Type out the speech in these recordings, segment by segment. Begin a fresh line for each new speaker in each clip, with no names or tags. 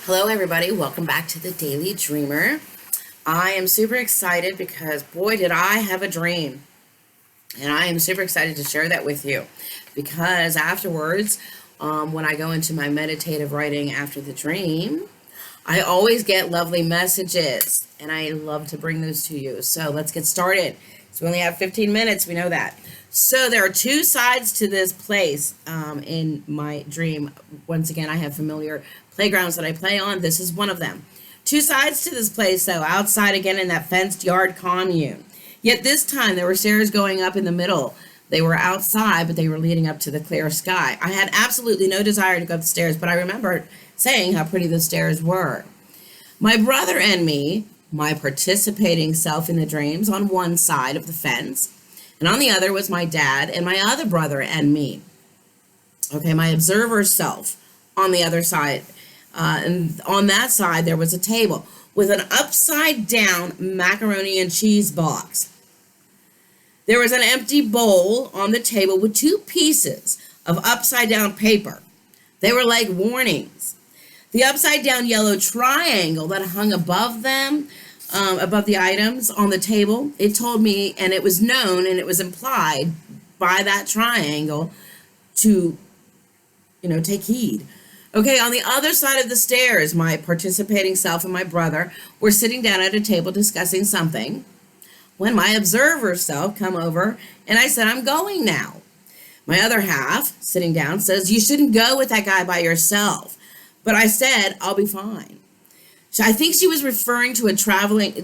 Hello, everybody. Welcome back to the Daily Dreamer. I am super excited because, boy, did I have a dream. And I am super excited to share that with you because afterwards, when I go into my meditative writing after the dream, I always get lovely messages and I love to bring those to you. So let's get started. So we only have 15 minutes. We know that. So there are two sides to this place in my dream. Once again, I have familiar playgrounds that I play on. This is one of them. Two sides to this place, though. Outside again in that fenced yard commune. Yet this time there were stairs going up in the middle. They were outside, but they were leading up to the clear sky. I had absolutely no desire to go up the stairs, but I remembered saying how pretty the stairs were. My brother and me, my participating self in the dreams, on one side of the fence, and on the other was my dad and my other brother and me. Okay, my observer self on the other side. And on that side, there was a table with an upside down macaroni and cheese box. There was an empty bowl on the table with two pieces of upside down paper. They were like warnings. The upside down yellow triangle that hung above them, above the items on the table, it told me, and it was known and it was implied by that triangle to, take heed. Okay, on the other side of the stairs, my participating self and my brother were sitting down at a table discussing something when my observer self come over and I said, I'm going now. My other half, sitting down, says, you shouldn't go with that guy by yourself. But I said, I'll be fine. So I think she was referring to traveling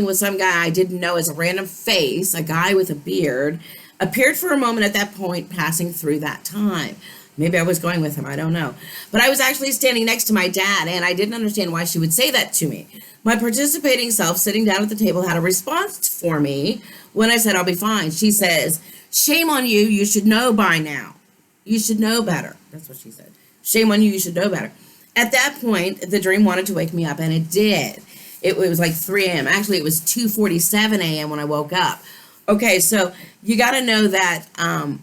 with some guy I didn't know as a random face, a guy with a beard, appeared for a moment at that point, passing through that time. Maybe I was going with him, I don't know. But I was actually standing next to my dad, and I didn't understand why she would say that to me. My participating self, sitting down at the table, had a response for me when I said, I'll be fine. She says, shame on you, you should know by now. You should know better. That's what she said. Shame on you, you should know better. At that point, the dream wanted to wake me up, and it did. It was like 3 a.m. Actually, it was 2:47 a.m. when I woke up. Okay, so you got to know that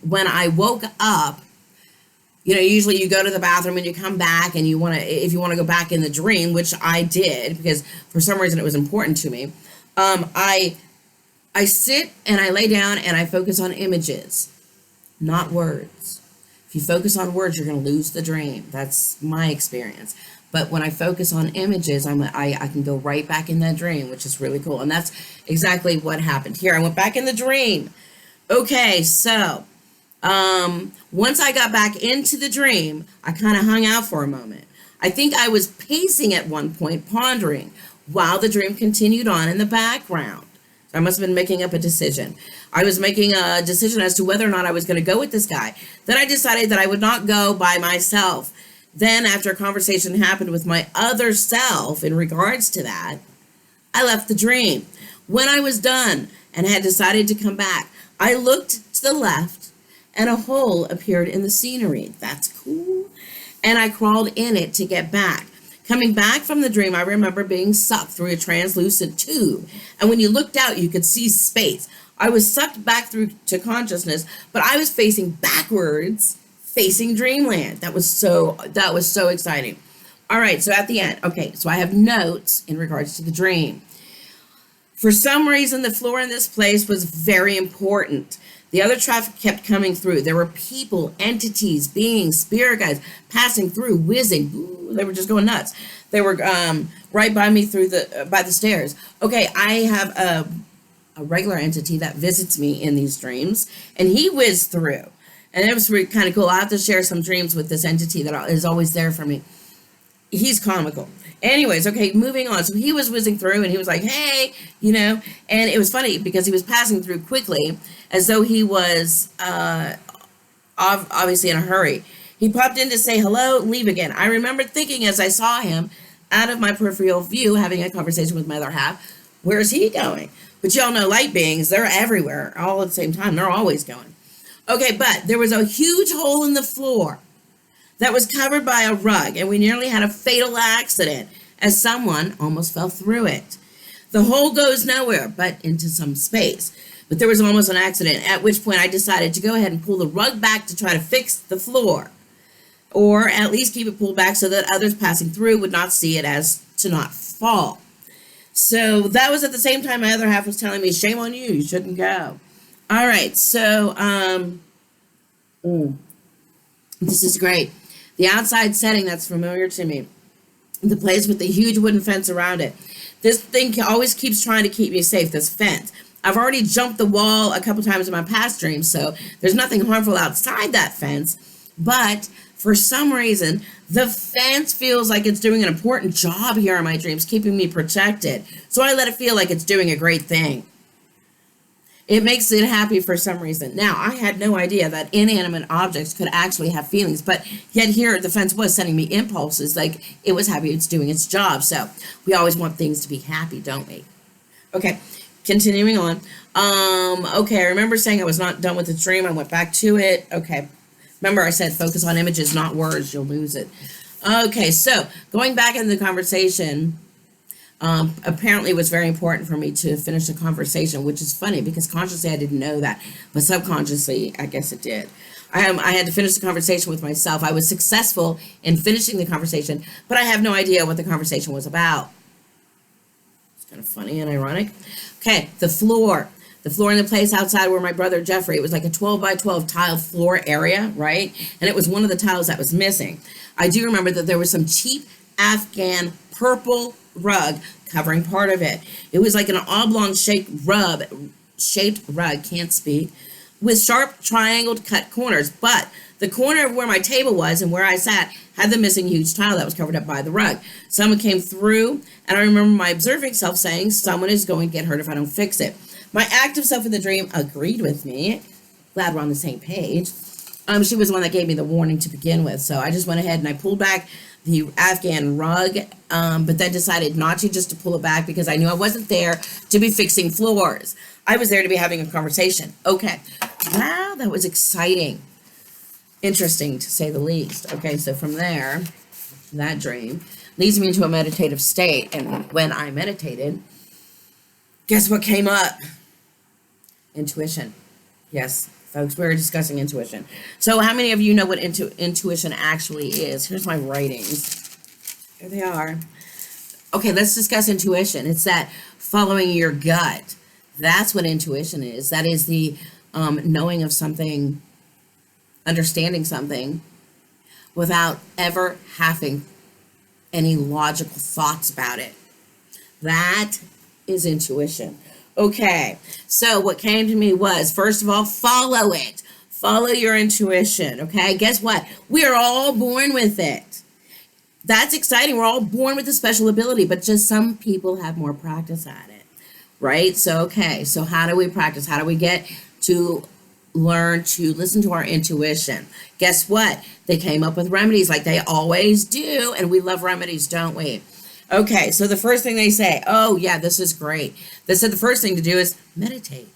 when I woke up, usually you go to the bathroom and you come back and if you want to go back in the dream, which I did because for some reason it was important to me. I sit and I lay down and I focus on images, not words. If you focus on words, you're going to lose the dream. That's my experience. But when I focus on images, I can go right back in that dream, which is really cool. And that's exactly what happened here. I went back in the dream. Okay, so once I got back into the dream, I kind of hung out for a moment. I think I was pacing at one point, pondering, while the dream continued on in the background. I must have been making up a decision. I was making a decision as to whether or not I was going to go with this guy. Then I decided that I would not go by myself. Then, after a conversation happened with my other self in regards to that, I left the dream. When I was done and had decided to come back, I looked to the left and a hole appeared in the scenery. That's cool. And I crawled in it to get back. Coming back from the dream, I remember being sucked through a translucent tube. And when you looked out, you could see space. I was sucked back through to consciousness, but I was facing backwards, facing dreamland. That was so exciting. All right, so at the end, okay, so I have notes in regards to the dream. For some reason, the floor in this place was very important. The other traffic kept coming through. There were people, entities, beings, spirit guides passing through, whizzing. Ooh, they were just going nuts. They were right by me by the stairs. Okay, I have a regular entity that visits me in these dreams, and he whizzed through. And it was really kind of cool. I have to share some dreams with this entity that is always there for me. He's comical. Anyways, okay, moving on. So he was whizzing through and he was like, hey, and it was funny because he was passing through quickly as though he was obviously in a hurry. He popped in to say hello, leave again. I remember thinking as I saw him out of my peripheral view, having a conversation with my other half, where's he going? But y'all know light beings, they're everywhere all at the same time. They're always going. Okay, but there was a huge hole in the floor that was covered by a rug, and we nearly had a fatal accident as someone almost fell through it. The hole goes nowhere but into some space. But there was almost an accident, at which point I decided to go ahead and pull the rug back to try to fix the floor. or at least keep it pulled back so that others passing through would not see it as to not fall. So that was at the same time my other half was telling me, shame on you, you shouldn't go. All right, so this is great. The outside setting that's familiar to me. The place with the huge wooden fence around it. This thing always keeps trying to keep me safe, this fence. I've already jumped the wall a couple times in my past dreams, so there's nothing harmful outside that fence. But for some reason, the fence feels like it's doing an important job here in my dreams, keeping me protected. So I let it feel like it's doing a great thing. It makes it happy for some reason. Now, I had no idea that inanimate objects could actually have feelings, but yet here the fence was sending me impulses, like it was happy it's doing its job. So we always want things to be happy, don't we? Okay, continuing on. Okay, I remember saying I was not done with the dream. I went back to it. Okay, remember I said focus on images, not words. You'll lose it. Okay, so going back into the conversation, apparently it was very important for me to finish the conversation, which is funny because consciously I didn't know that, but subconsciously I guess it did. I had to finish the conversation with myself. I was successful in finishing the conversation, but I have no idea what the conversation was about. It's kind of funny and ironic. Okay, the floor. The floor in the place outside where my brother Jeffrey, it was like a 12 by 12 tile floor area, right? And it was one of the tiles that was missing. I do remember that there was some cheap Afghan purple rug covering part of it. It was like an oblong shaped rug, can't speak, with sharp triangled cut corners. But the corner of where my table was and where I sat had the missing huge tile that was covered up by the rug. Someone came through, and I remember my observing self saying, someone is going to get hurt if I don't fix it. My active self in the dream agreed with me. Glad we're on the same page. She was the one that gave me the warning to begin with. So I just went ahead and I pulled back the Afghan rug, but then decided not to, just to pull it back because I knew I wasn't there to be fixing floors. I was there to be having a conversation. Okay. Wow, that was exciting. Interesting, to say the least. Okay, so from there, that dream leads me into a meditative state. And when I meditated, guess what came up? Intuition. Yes, folks, we're discussing intuition. So how many of you know what intuition actually is? Here's my writings. Here they are. Okay, let's discuss intuition. It's that following your gut. That's what intuition is. That is the knowing of something, understanding something without ever having any logical thoughts about it. That is intuition. Okay, so what came to me was, first of all, follow it. Follow your intuition, okay? Guess what? We are all born with it. That's exciting. We're all born with a special ability, but just some people have more practice at it, right? So, okay, so how do we practice? How do we get to learn to listen to our intuition? Guess what? They came up with remedies like they always do, and we love remedies, don't we? Okay, so the first thing they say, oh yeah, this is great. They said the first thing to do is meditate.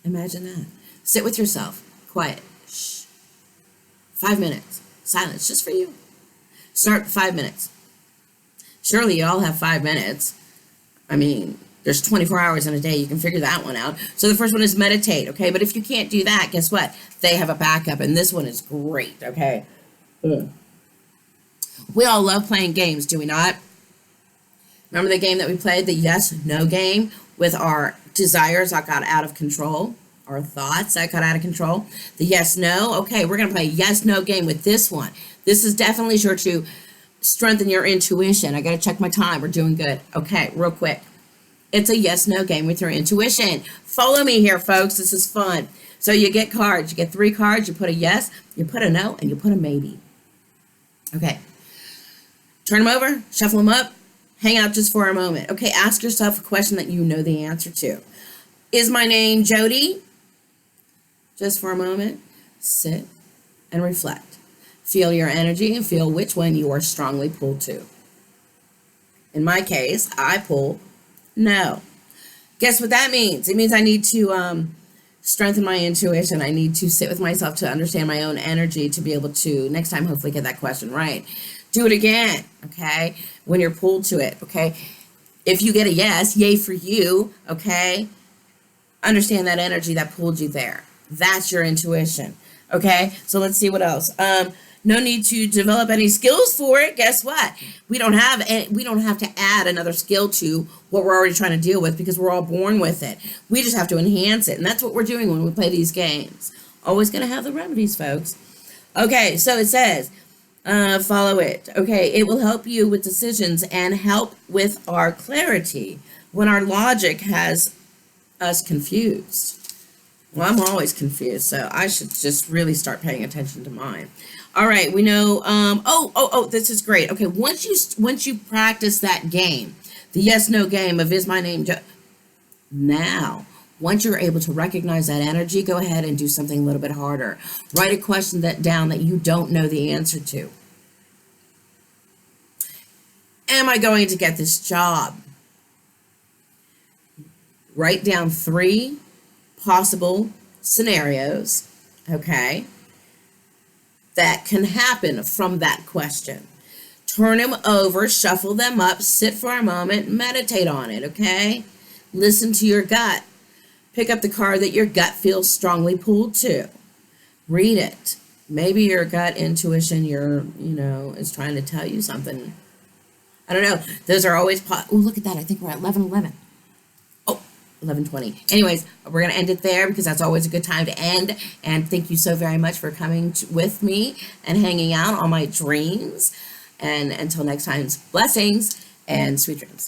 Imagine that. Sit with yourself, quiet, shh. 5 minutes, silence, just for you. Start 5 minutes. Surely you all have 5 minutes. I mean, there's 24 hours in a day. You can figure that one out. So the first one is meditate, okay? But if you can't do that, guess what? They have a backup, and this one is great, okay? We all love playing games, do we not? Remember the game that we played, the yes-no game, with our desires that got out of control, our thoughts that got out of control? The yes-no, okay, we're going to play a yes-no game with this one. This is definitely sure to strengthen your intuition. I got to check my time. We're doing good. Okay, real quick. It's a yes-no game with your intuition. Follow me here, folks. This is fun. So you get cards. You get 3 cards. You put a yes, you put a no, and you put a maybe. Okay. Turn them over, shuffle them up, hang out just for a moment. Okay, ask yourself a question that you know the answer to. Is my name Jody? Just for a moment, sit and reflect. Feel your energy and feel which one you are strongly pulled to. In my case, I pull no. Guess what that means? It means I need to strengthen my intuition. I need to sit with myself to understand my own energy to be able to, next time, hopefully get that question right. Do it again, okay, when you're pulled to it, okay? If you get a yes, yay for you, okay? Understand that energy that pulled you there. That's your intuition. Okay, so let's see what else. No need to develop any skills for it. Guess what? We don't have to add another skill to what we're already trying to deal with because we're all born with it. We just have to enhance it, and that's what we're doing when we play these games. Always going to have the remedies, folks. Okay, so it says, follow it. Okay, it will help you with decisions and help with our clarity when our logic has us confused. Well, I'm always confused, so I should just really start paying attention to mine. All right, we know. This is great. Okay, once you practice that game, the yes/no game of is my name Joe. Now, once you're able to recognize that energy, go ahead and do something a little bit harder. Write a question down that you don't know the answer to. Am I going to get this job? Write down 3 possible scenarios, okay, that can happen from that question. Turn them over, shuffle them up, sit for a moment, meditate on it, okay? Listen to your gut. Pick up the card that your gut feels strongly pulled to. Read it. Maybe your gut intuition, is trying to tell you something. I don't know. Those are always look at that. I think we're at 11:11. 11:20. Anyways, we're going to end it there because that's always a good time to end. And thank you so very much for coming with me and hanging out on my dreams. And until next time, blessings and sweet dreams.